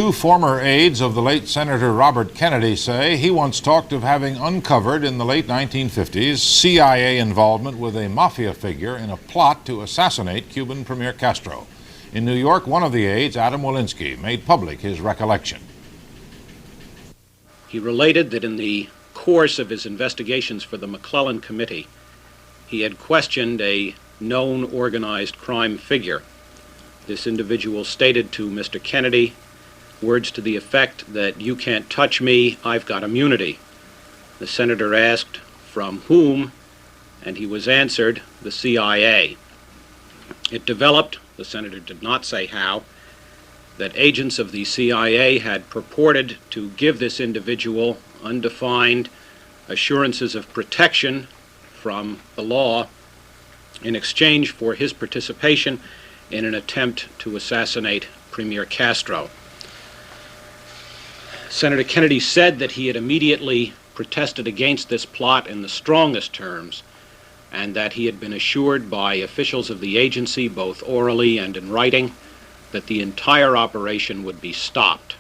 Two former aides of the late Senator Robert Kennedy say he once talked of having uncovered in the late 1950s CIA involvement with a mafia figure in a plot to assassinate Cuban Premier Castro. In New York, one of the aides, Adam Walensky, made public his recollection. He related that in the course of his investigations for the McClellan Committee, he had questioned a known organized crime figure. This individual stated to Mr. Kennedy words to the effect that, "You can't touch me, I've got immunity." The senator asked, "From whom?" and he was answered, "The CIA." It developed, the senator did not say how, that agents of the CIA had purported to give this individual undefined assurances of protection from the law in exchange for his participation in an attempt to assassinate Premier Castro. Senator Kennedy said that he had immediately protested against this plot in the strongest terms, and that he had been assured by officials of the agency, both orally and in writing, that the entire operation would be stopped.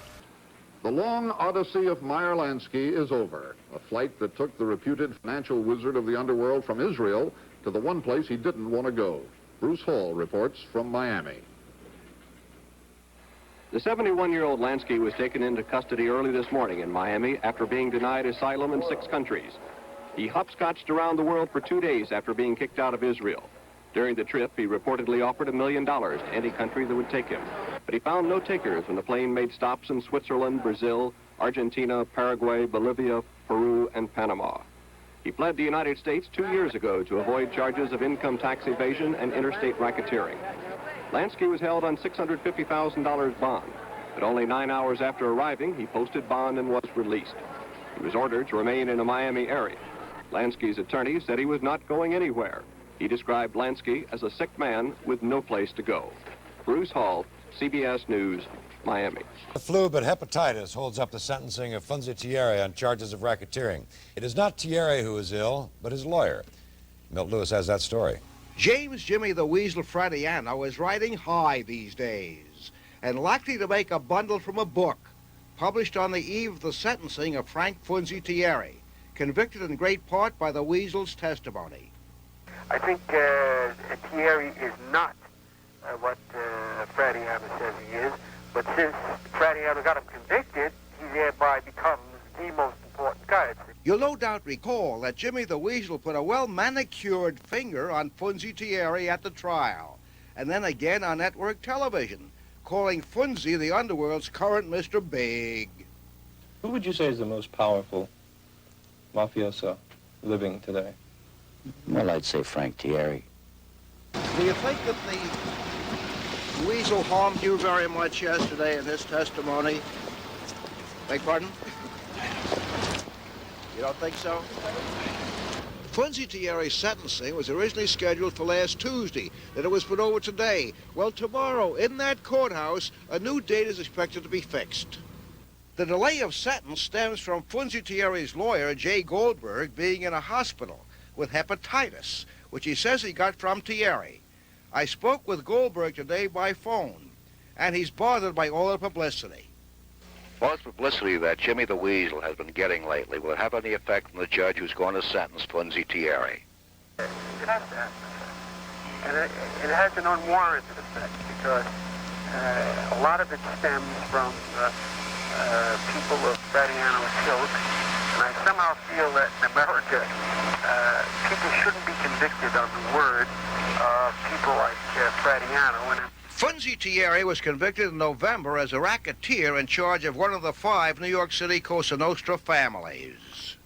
The long odyssey of Meyer Lansky is over, a flight that took the reputed financial wizard of the underworld from Israel to the one place he didn't want to go. Bruce Hall reports from Miami. The 71-year-old Lansky was taken into custody early this morning in Miami after being denied asylum in 6 countries. He hopscotched around the world for 2 days after being kicked out of Israel. During the trip, he reportedly offered $1 million to any country that would take him. But he found no takers when the plane made stops in Switzerland, Brazil, Argentina, Paraguay, Bolivia, Peru, and Panama. He fled the United States 2 years ago to avoid charges of income tax evasion and interstate racketeering. Lansky was held on $650,000 bond, but only 9 hours after arriving, he posted bond and was released. He was ordered to remain in the Miami area. Lansky's attorney said he was not going anywhere. He described Lansky as a sick man with no place to go. Bruce Hall, CBS News, Miami. The flu, but hepatitis holds up the sentencing of Thierry on charges of racketeering. It is not Thierry who is ill, but his lawyer. Milt Lewis has that story. James Jimmy the Weasel Fradiano is riding high these days and likely to make a bundle from a book published on the eve of the sentencing of Frank Thierry, convicted in great part by the Weasel's testimony. I think Thierry is not what Fradiano says he is, but since Fradiano got him convicted, he thereby becomes the most important guy. You'll no doubt recall that Jimmy the Weasel put a well-manicured finger on Thierry at the trial, and then again on network television, calling Funzi the underworld's current Mr. Big. Who would you say is the most powerful mafioso living today? Well, I'd say Frank Thierry. Do you think that the Weasel harmed you very much yesterday in his testimony? Beg pardon? You don't think so? Thierry's sentencing was originally scheduled for last Tuesday, then it was put over today. Well, tomorrow, in that courthouse, a new date is expected to be fixed. The delay of sentence stems from Thierry's lawyer, Jay Goldberg, being in a hospital with hepatitis, which he says he got from Thierry. I spoke with Goldberg today by phone, and he's bothered by all the publicity. All this publicity that Jimmy the Weasel has been getting lately, will it have any effect on the judge who's going to sentence Thierry? It has to have an effect. And it has an unwarranted effect because a lot of it stems from people of Fradiano's ilk. And I somehow feel that in America, people shouldn't be convicted on the word of people like Fradiano. Thierry was convicted in November as a racketeer in charge of one of the 5 New York City Cosa Nostra families.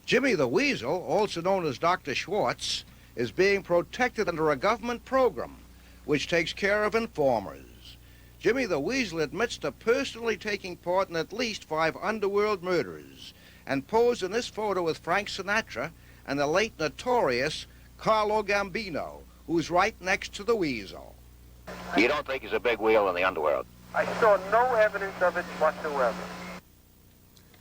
Jimmy the Weasel, also known as Dr. Schwartz, is being protected under a government program which takes care of informers. Jimmy the Weasel admits to personally taking part in at least 5 underworld murders and posed in this photo with Frank Sinatra and the late notorious Carlo Gambino, who's right next to the Weasel. You don't think he's a big wheel in the underworld? I saw no evidence of it whatsoever.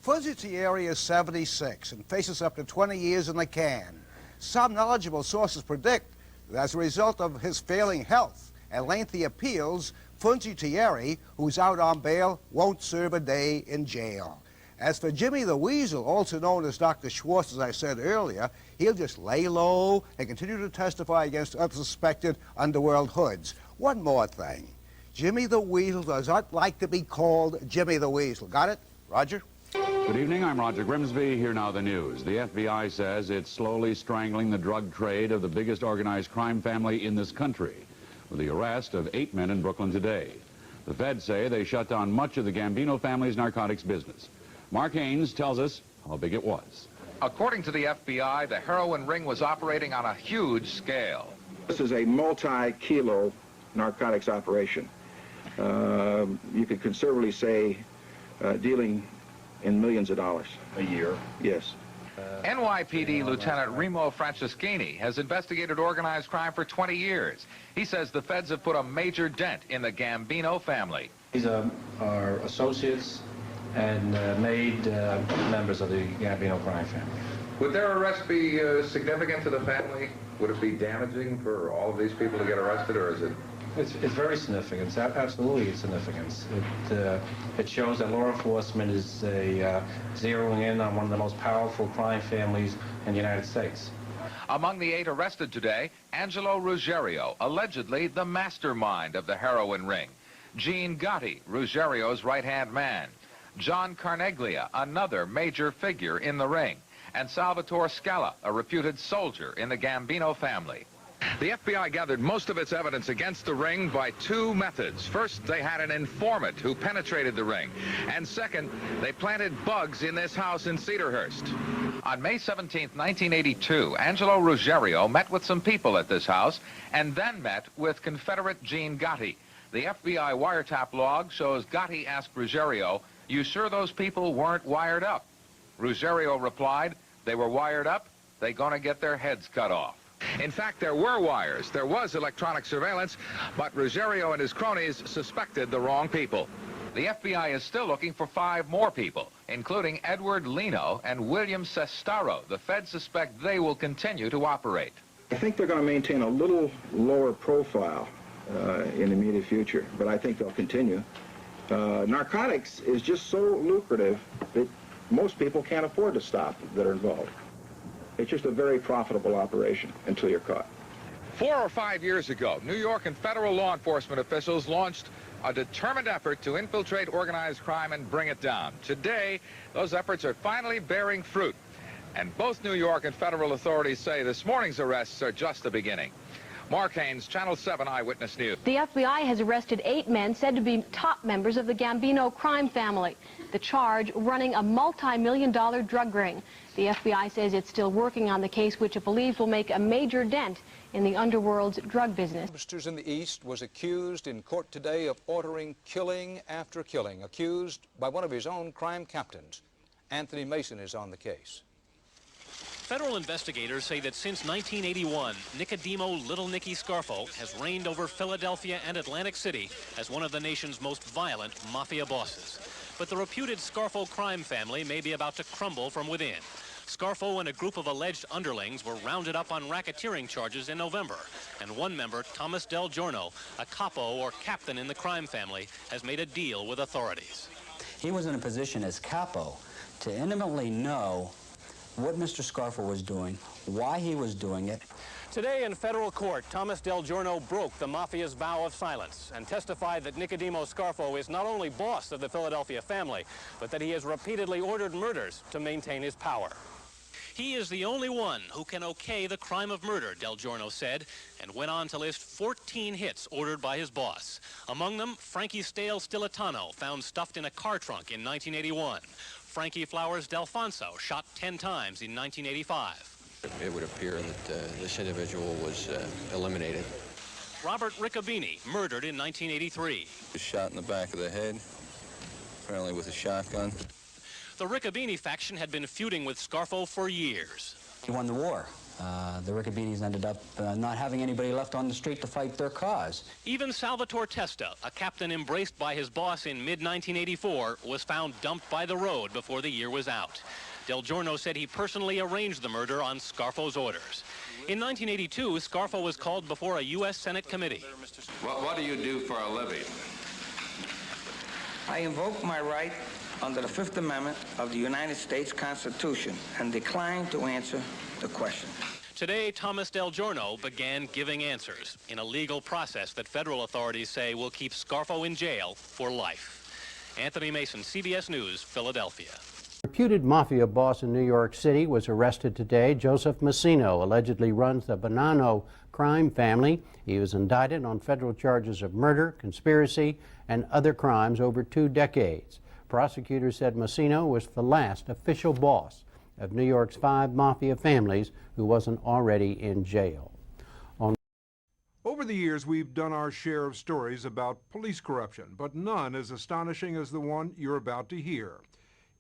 Thierry is 76 and faces up to 20 years in the can. Some knowledgeable sources predict that as a result of his failing health and lengthy appeals, Thierry, who's out on bail, won't serve a day in jail. As for Jimmy the Weasel, also known as Dr. Schwartz, as I said earlier, he'll just lay low and continue to testify against unsuspected underworld hoods. One more thing. Jimmy the Weasel does not like to be called Jimmy the Weasel. Got it? Roger? Good evening, I'm Roger Grimsby. Here now the news. The FBI says it's slowly strangling the drug trade of the biggest organized crime family in this country, with the arrest of 8 men in Brooklyn today. The feds say they shut down much of the Gambino family's narcotics business. Mark Haynes tells us how big it was. According to the FBI, the heroin ring was operating on a huge scale. This is a multi-kilo narcotics operation. You could conservatively say dealing in millions of dollars. A year? Yes. NYPD Lieutenant Remo Franceschini has investigated organized crime for 20 years. He says the feds have put a major dent in the Gambino family. These are our associates and made members of the Gambino crime family. Would their arrest be significant to the family? Would it be damaging for all of these people to get arrested, or is it? It's very significant. Absolutely significant. It shows that law enforcement is zeroing in on one of the most powerful crime families in the United States. Among the 8 arrested today, Angelo Ruggiero, allegedly the mastermind of the heroin ring. Gene Gotti, Ruggiero's right-hand man. John Carneglia, another major figure in the ring. And Salvatore Scala, a reputed soldier in the Gambino family. The FBI gathered most of its evidence against the ring by 2 methods. First, they had an informant who penetrated the ring. And second, they planted bugs in this house in Cedarhurst. On May 17, 1982, Angelo Ruggiero met with some people at this house and then met with Confederate Gene Gotti. The FBI wiretap log shows Gotti asked Ruggiero, "You sure those people weren't wired up?" Ruggiero replied, "They were wired up. They gonna get their heads cut off." In fact, there were wires, there was electronic surveillance, but Ruggiero and his cronies suspected the wrong people. The FBI is still looking for 5 more people, including Edward Lino and William Sestaro. The feds suspect they will continue to operate. I think they're going to maintain a little lower profile in the immediate future, but I think they'll continue. Narcotics is just so lucrative that most people can't afford to stop that are involved. It's just a very profitable operation until you're caught. 4 or 5 years ago, New York and federal law enforcement officials launched a determined effort to infiltrate organized crime and bring it down. Today, those efforts are finally bearing fruit. And both New York and federal authorities say this morning's arrests are just the beginning. Mark Haynes, Channel 7 Eyewitness News. The FBI has arrested 8 men said to be top members of the Gambino crime family. The charge, running a multi-million-dollar drug ring. The FBI says it's still working on the case, which it believes will make a major dent in the underworld's drug business. Mobsters in the East was accused in court today of ordering killing after killing, accused by one of his own crime captains. Anthony Mason is on the case. Federal investigators say that since 1981, Nicodemo Little Nicky Scarfo has reigned over Philadelphia and Atlantic City as one of the nation's most violent mafia bosses. But the reputed Scarfo crime family may be about to crumble from within. Scarfo and a group of alleged underlings were rounded up on racketeering charges in November. And one member, Thomas Del Giorno, a capo or captain in the crime family, has made a deal with authorities. He was in a position as capo to intimately know what Mr. Scarfo was doing, why he was doing it. Today in federal court, Thomas Del Giorno broke the mafia's vow of silence and testified that Nicodemo Scarfo is not only boss of the Philadelphia family, but that he has repeatedly ordered murders to maintain his power. He is the only one who can okay the crime of murder, Del Giorno said, and went on to list 14 hits ordered by his boss. Among them, Frankie Stale Stilitano, found stuffed in a car trunk in 1981. Frankie Flowers Delfonso, shot 10 times in 1985. It would appear that this individual was eliminated. Robert Riccobini, murdered in 1983. Was shot in the back of the head, apparently with a shotgun. The Riccobini faction had been feuding with Scarfo for years. He won the war. The Riccobinis ended up not having anybody left on the street to fight their cause. Even Salvatore Testa, a captain embraced by his boss in mid-1984, was found dumped by the road before the year was out. Del Giorno said he personally arranged the murder on Scarfo's orders. In 1982, Scarfo was called before a U.S. Senate committee. What do you do for a living? I invoke my right under the Fifth Amendment of the United States Constitution and decline to answer the question. Today, Thomas Del Giorno began giving answers in a legal process that federal authorities say will keep Scarfo in jail for life. Anthony Mason, CBS News, Philadelphia. Reputed mafia boss in New York City was arrested today. Joseph Massino allegedly runs the Bonanno crime family. He was indicted on federal charges of murder, conspiracy, and other crimes over 2 decades. Prosecutors said Massino was the last official boss of New York's 5 mafia families who wasn't already in jail. Over the years, we've done our share of stories about police corruption, but none as astonishing as the one you're about to hear.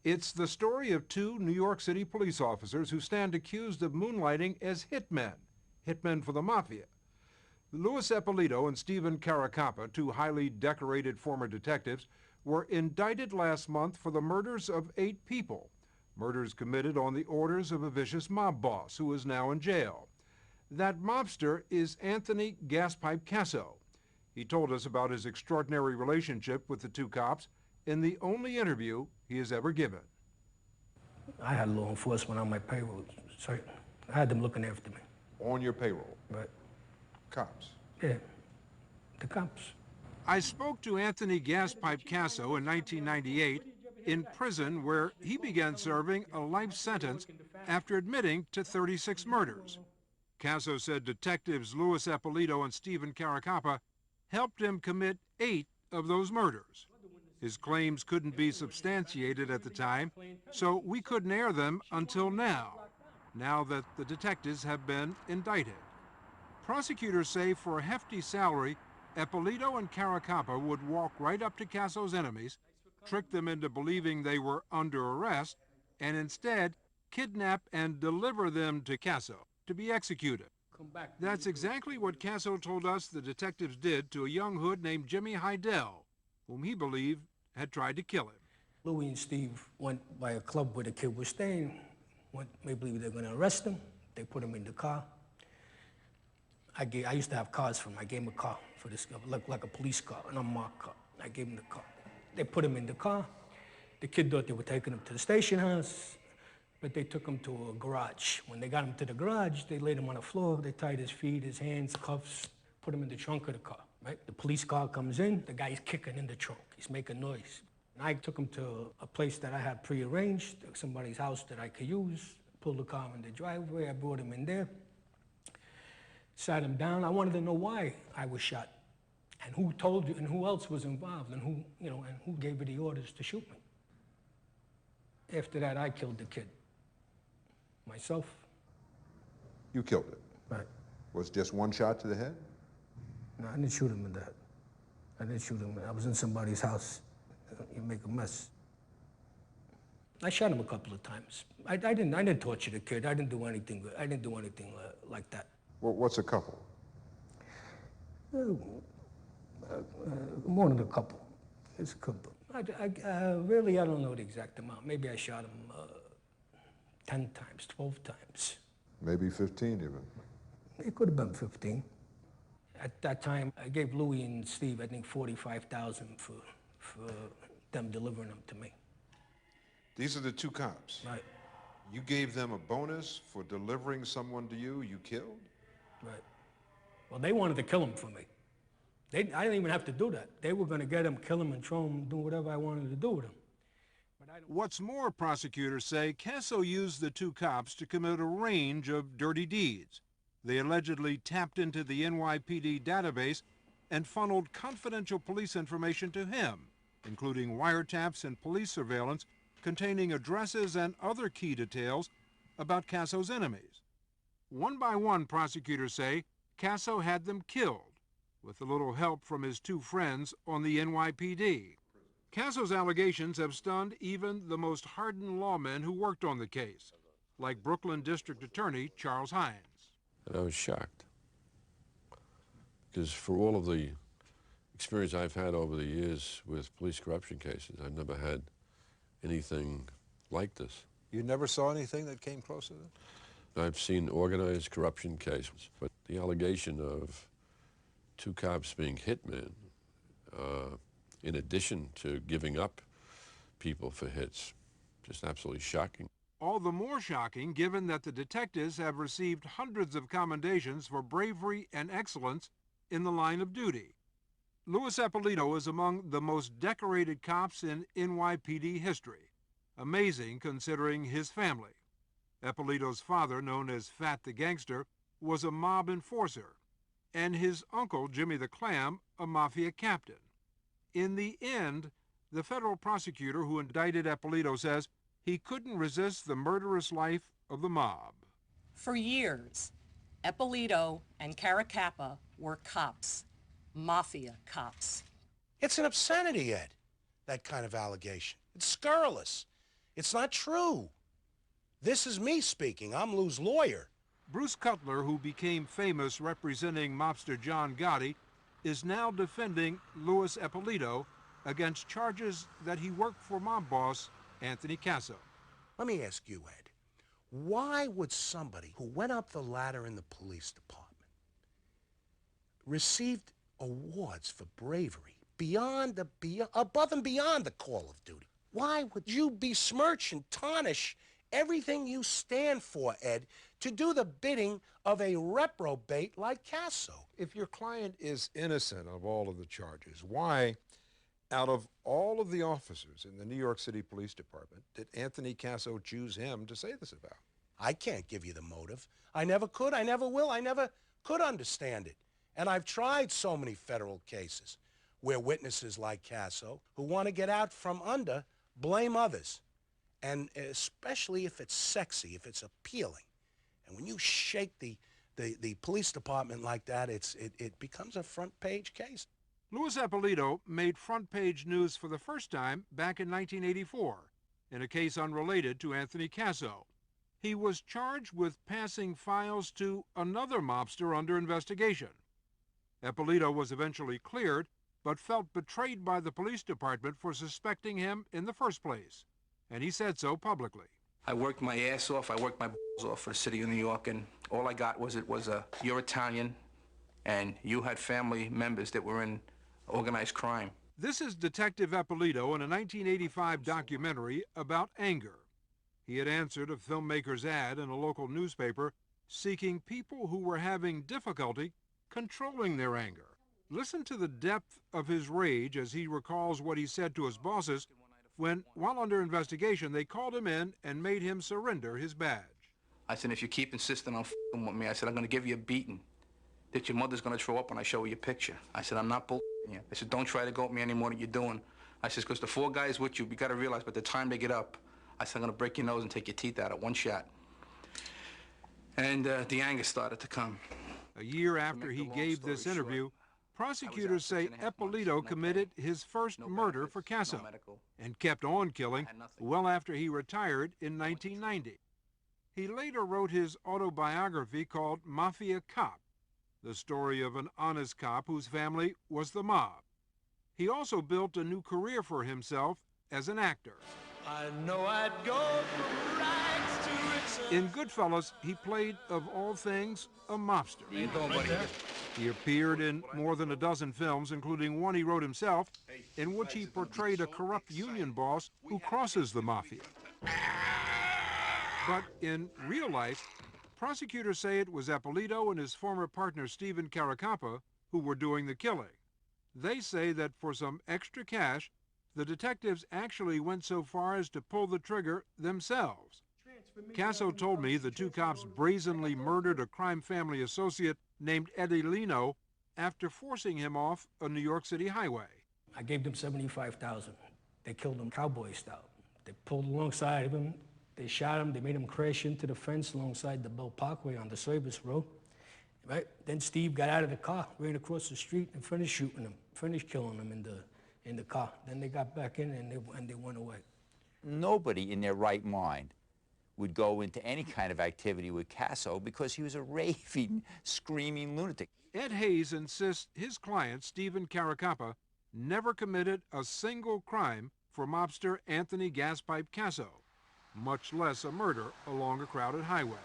It's the story of 2 New York City police officers who stand accused of moonlighting as hitmen for the mafia. Louis Eppolito and Stephen Caracappa, 2 highly decorated former detectives, were indicted last month for the murders of 8 people. Murders committed on the orders of a vicious mob boss who is now in jail. That mobster is Anthony Gaspe Caso. He told us about his extraordinary relationship with the 2 cops in the only interview he has ever given. I had law enforcement on my payroll, so I had them looking after me. On your payroll? Right. Cops? Yeah, the cops. I spoke to Anthony Gaspe Caso in 1998 in prison, where he began serving a life sentence after admitting to 36 murders. Caso said detectives Louis Eppolito and Stephen Caracappa helped him commit 8 of those murders. His claims couldn't be substantiated at the time, so we couldn't air them until now that the detectives have been indicted. Prosecutors say for a hefty salary, Eppolito and Caracappa would walk right up to Caso's enemies, trick them into believing they were under arrest, and instead kidnap and deliver them to Caso to be executed. That's exactly what Caso told us the detectives did to a young hood named Jimmy Heidel, whom he believed had tried to kill him. Louis and Steve went by a club where the kid was staying. They believed they were going to arrest him. They put him in the car. I used to have cars for him. I gave him a car for this guy, like a police car, an unmarked car. I gave him the car. They put him in the car. The kid thought they were taking him to the station house, but they took him to a garage. When they got him to the garage, they laid him on the floor. They tied his feet, his hands, cuffs, put him in the trunk of the car, right? The police car comes in, the guy's kicking in the trunk. He's making noise. And I took him to a place that I had prearranged, somebody's house that I could use, pulled the car in the driveway. I brought him in there, sat him down. I wanted to know why I was shot, and who told you, and who else was involved, and who, and who gave you the orders to shoot me. After that, I killed the kid. Myself. You killed it? Right. Was just 1 shot to the head? No, I didn't shoot him in the head. I didn't shoot him. I was in somebody's house. You make a mess. I shot him a couple of times. I didn't torture the kid. I didn't do anything. I didn't do anything like that. Well, what's a couple? More than a couple. It's a couple. Really, I don't know the exact amount. Maybe I shot him 10 times, 12 times. Maybe 15 even. It could have been 15. At that time, I gave Louis and Steve, I think, $45,000 for them delivering them to me. These are the 2 cops? Right. You gave them a bonus for delivering someone to you killed? Right. Well, they wanted to kill him for me. I didn't even have to do that. They were going to get him, kill him, and throw him, do whatever I wanted to do with him. What's more, prosecutors say Caso used the 2 cops to commit a range of dirty deeds. They allegedly tapped into the NYPD database and funneled confidential police information to him, including wiretaps and police surveillance containing addresses and other key details about Caso's enemies. One by one, prosecutors say, Caso had them killed, with a little help from his 2 friends on the NYPD. Caso's allegations have stunned even the most hardened lawmen who worked on the case, like Brooklyn District Attorney Charles Hines. And I was shocked, because for all of the experience I've had over the years with police corruption cases, I've never had anything like this. You never saw anything that came close to that? I've seen organized corruption cases, but the allegation of 2 cops being hitmen, in addition to giving up people for hits, just absolutely shocking. All the more shocking given that the detectives have received hundreds of commendations for bravery and excellence in the line of duty. Louis Eppolito is among the most decorated cops in NYPD history. Amazing considering his family. Eppolito's father, known as Fat the Gangster, was a mob enforcer, and his uncle, Jimmy the Clam, a mafia captain. In the end, the federal prosecutor who indicted Eppolito says he couldn't resist the murderous life of the mob. For years, Eppolito and Caracappa were cops, mafia cops. It's an obscenity, Ed, that kind of allegation. It's scurrilous. It's not true. This is me speaking. I'm Lou's lawyer. Bruce Cutler, who became famous representing mobster John Gotti, is now defending Louis Eppolito against charges that he worked for mob boss Anthony Caso. Let me ask you, Ed, why would somebody who went up the ladder in the police department, received awards for bravery above and beyond the call of duty, why would you besmirch and tarnish everything you stand for, Ed, to do the bidding of a reprobate like Caso? If your client is innocent of all of the charges, why, out of all of the officers in the New York City Police Department, did Anthony Caso choose him to say this about? I can't give you the motive. I never could, I never will, I never could understand it. And I've tried so many federal cases where witnesses like Caso, who want to get out from under, blame others. And especially if it's sexy, if it's appealing. And when you shake the police department like that, it becomes a front-page case. Louis Eppolito made front-page news for the first time back in 1984 in a case unrelated to Anthony Caso. He was charged with passing files to another mobster under investigation. Eppolito was eventually cleared, but felt betrayed by the police department for suspecting him in the first place. And he said so publicly. I worked my ass off. I worked my balls off for the city of New York, and all I got was you're Italian, and you had family members that were in organized crime. This is Detective Eppolito in a 1985 documentary about anger. He had answered a filmmaker's ad in a local newspaper seeking people who were having difficulty controlling their anger. Listen to the depth of his rage as he recalls what he said to his bosses when, while under investigation, they called him in and made him surrender his badge. I said, if you keep insisting on f***ing with me, I said, I'm going to give you a beating that your mother's going to throw up when I show her your picture. I said, I'm not bull***ing you. I said, don't try to go at me any more than you're doing. I said, because the 4 guys with you got to realize by the time they get up, I said, I'm going to break your nose and take your teeth out at one shot. And the anger started to come. A year after he gave this interview, prosecutors say Eppolito committed his first murder for Caso and kept on killing well after he retired in 1990. He later wrote his autobiography called Mafia Cop, the story of an honest cop whose family was the mob. He also built a new career for himself as an actor. I know I'd go from rags to riches. In Goodfellas, he played, of all things, a mobster. How you doing, buddy? He appeared in more than a dozen films, including one he wrote himself, in which he portrayed a corrupt union boss who crosses the mafia. But in real life, prosecutors say it was Eppolito and his former partner Stephen Caracappa who were doing the killing. They say that for some extra cash, the detectives actually went so far as to pull the trigger themselves. Caso told me the 2 cops brazenly murdered a crime family associate named Eddie Lino after forcing him off a New York City highway. I gave them $75,000. They killed him cowboy style. They pulled alongside of him. They shot him. They made him crash into the fence alongside the Bell Parkway on the service road. Right? Then Steve got out of the car, ran across the street, and finished shooting him, finished killing him in the car. Then they got back in and they went away. Nobody in their right mind would go into any kind of activity with Caso because he was a raving, screaming lunatic. Ed Hayes insists his client, Stephen Caracappa, never committed a single crime for mobster Anthony Gaspe Caso, much less a murder along a crowded highway.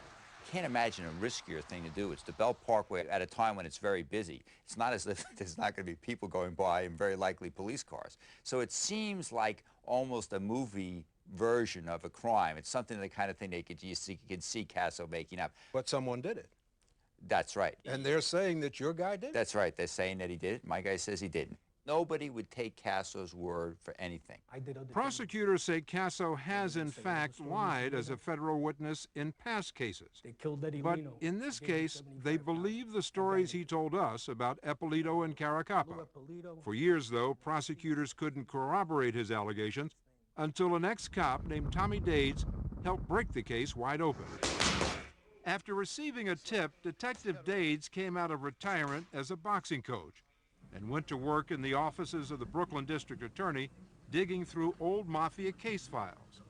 can't imagine a riskier thing to do. It's the Belt Parkway at a time when it's very busy. It's not as if there's not going to be people going by and very likely police cars. So it seems like almost a movie version of a crime. It's something, the kind of thing you could see Caso making up. But someone did it. That's right. And they're saying that your guy did it? That's right. They're saying that he did it. My guy says he didn't. Nobody would take Caso's word for anything. Prosecutors say Caso has, in fact, lied as a federal witness in past cases. But in this case, they believe the stories he told us about Eppolito and Caracappa. For years, though, prosecutors couldn't corroborate his allegations until an ex-cop named Tommy Dades helped break the case wide open. After receiving a tip, Detective Dades came out of retirement as a boxing coach and went to work in the offices of the Brooklyn District Attorney, digging through old mafia case files.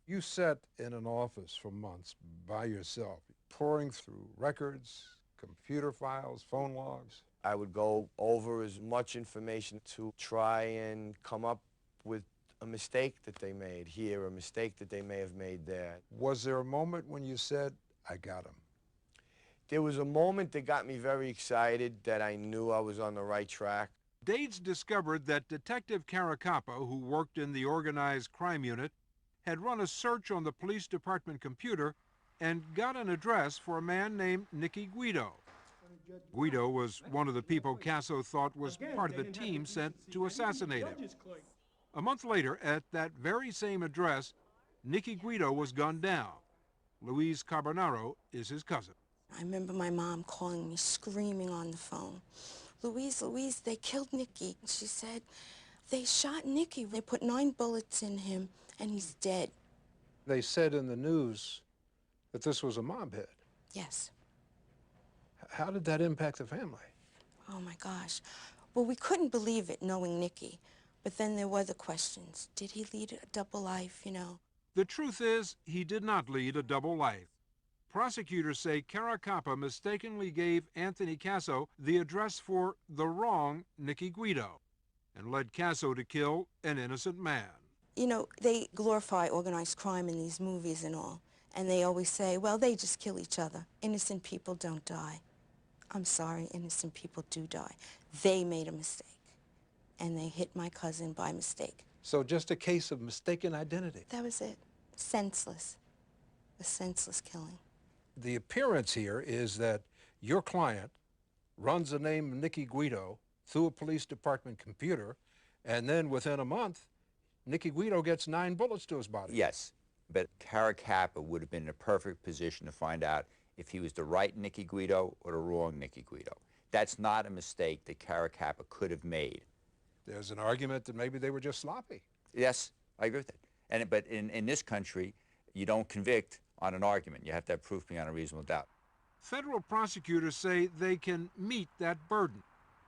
You sat in an office for months by yourself, pouring through records, computer files, phone logs. I would go over as much information to try and come up with a mistake that they made here, a mistake that they may have made there. Was there a moment when you said, I got him? There was a moment that got me very excited that I knew I was on the right track. Dades discovered that Detective Caracappa, who worked in the organized crime unit, had run a search on the police department computer and got an address for a man named Nicky Guido. Guido was one of the people Caso thought was part of the team sent to assassinate him. A month later, at that very same address, Nicky Guido was gunned down. Luis Carbonaro is his cousin. I remember my mom calling me, screaming on the phone, Louise, they killed Nicky. She said, they shot Nicky. They put 9 bullets in him, and he's dead. They said in the news that this was a mob hit. Yes. How did that impact the family? Oh, my gosh. Well, we couldn't believe it, knowing Nicky. But then there were the questions. Did he lead a double life, you know? The truth is, he did not lead a double life. Prosecutors say Caracappa mistakenly gave Anthony Caso the address for the wrong Nicky Guido and led Caso to kill an innocent man. You know, they glorify organized crime in these movies and all, and they always say, well, they just kill each other. Innocent people don't die. I'm sorry, innocent people do die. They made a mistake, and they hit my cousin by mistake. So just a case of mistaken identity. That was it. Senseless. A senseless killing. The appearance here is that your client runs the name Nicky Guido through a police department computer, and then within a month, Nicky Guido gets 9 bullets to his body. Yes, but Caracappa would have been in a perfect position to find out if he was the right Nicky Guido or the wrong Nicky Guido. That's not a mistake that Caracappa could have made. There's an argument that maybe they were just sloppy. Yes, I agree with that. But in this country, you don't convict on an argument. You have to have proof beyond a reasonable doubt. Federal prosecutors say they can meet that burden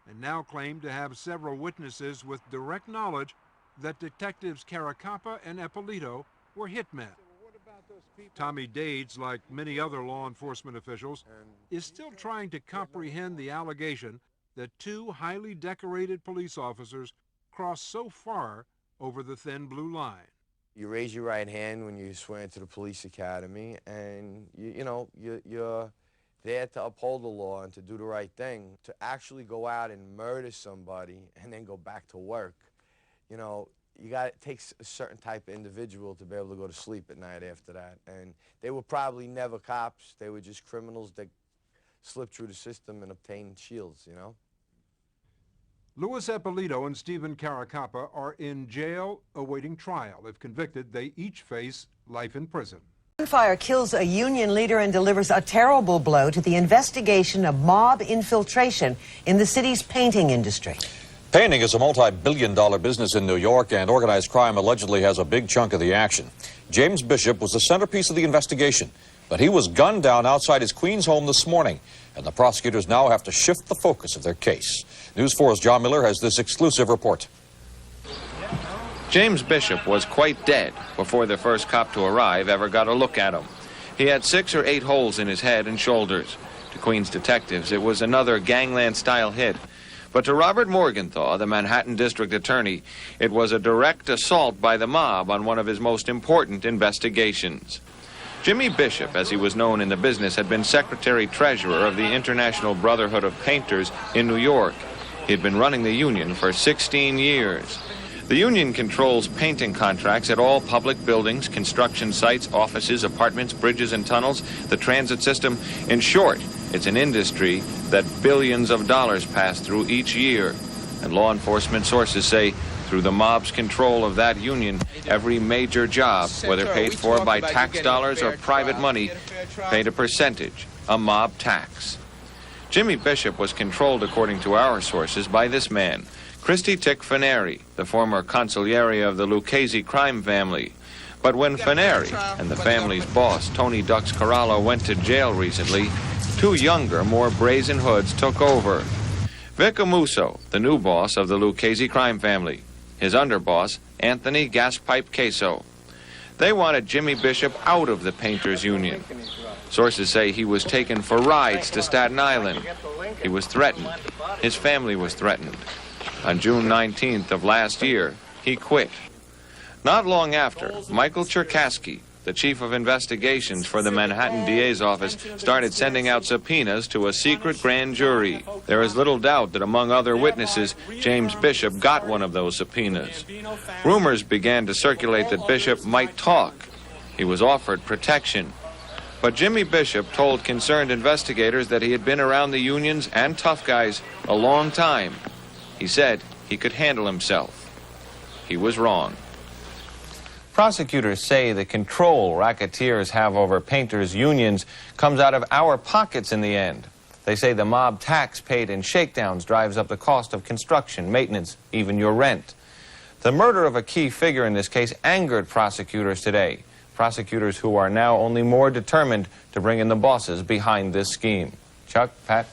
and now claim to have several witnesses with direct knowledge that detectives Caracappa and Eppolito were hitmen. Tommy Dades, like many other law enforcement officials, is still trying to comprehend the allegation that 2 highly decorated police officers crossed so far over the thin blue line. You raise your right hand when you swear into the police academy, and you're there to uphold the law and to do the right thing. To actually go out and murder somebody and then go back to work, it takes a certain type of individual to be able to go to sleep at night after that. And they were probably never cops. They were just criminals that slipped through the system and obtained shields, Louis Eppolito and Stephen Caracappa are in jail awaiting trial. If convicted, they each face life in prison. Gunfire kills a union leader and delivers a terrible blow to the investigation of mob infiltration in the city's painting industry. Painting is a multi-billion-dollar business in New York, and organized crime allegedly has a big chunk of the action. James Bishop was the centerpiece of the investigation, but he was gunned down outside his Queens home this morning, and the prosecutors now have to shift the focus of their case. News 4's John Miller has this exclusive report. James Bishop was quite dead before the first cop to arrive ever got a look at him. He had 6 or 8 holes in his head and shoulders. To Queens detectives, it was another gangland-style hit. But to Robert Morgenthau, the Manhattan District Attorney, it was a direct assault by the mob on one of his most important investigations. Jimmy Bishop, as he was known in the business, had been secretary-treasurer of the International Brotherhood of Painters in New York. He had been running the union for 16 years. The union controls painting contracts at all public buildings, construction sites, offices, apartments, bridges and tunnels, the transit system. In short, it's an industry that billions of dollars pass through each year. And law enforcement sources say through the mob's control of that union, every major job, whether paid for by tax dollars or private money, paid a percentage, a mob tax. Jimmy Bishop was controlled, according to our sources, by this man, Christy Tick Faneri, the former consigliere of the Lucchese crime family. But when Faneri and the family's boss, Tony Dux Corallo, went to jail recently, two younger, more brazen hoods took over. Vic Amuso, the new boss of the Lucchese crime family. His underboss, Anthony Gaspe Caso. They wanted Jimmy Bishop out of the painters' union. Sources say he was taken for rides to Staten Island. He was threatened. His family was threatened. On June 19th of last year, he quit. Not long after, Michael Cherkasky, the chief of investigations for the Manhattan DA's office, started sending out subpoenas to a secret grand jury. There is little doubt that among other witnesses, James Bishop got one of those subpoenas. Rumors began to circulate that Bishop might talk. He was offered protection. But Jimmy Bishop told concerned investigators that he had been around the unions and tough guys a long time. He said he could handle himself. He was wrong. Prosecutors say the control racketeers have over painters' unions comes out of our pockets in the end. They say the mob tax paid in shakedowns drives up the cost of construction, maintenance, even your rent. The murder of a key figure in this case angered prosecutors today. Prosecutors who are now only more determined to bring in the bosses behind this scheme. Chuck, Pat?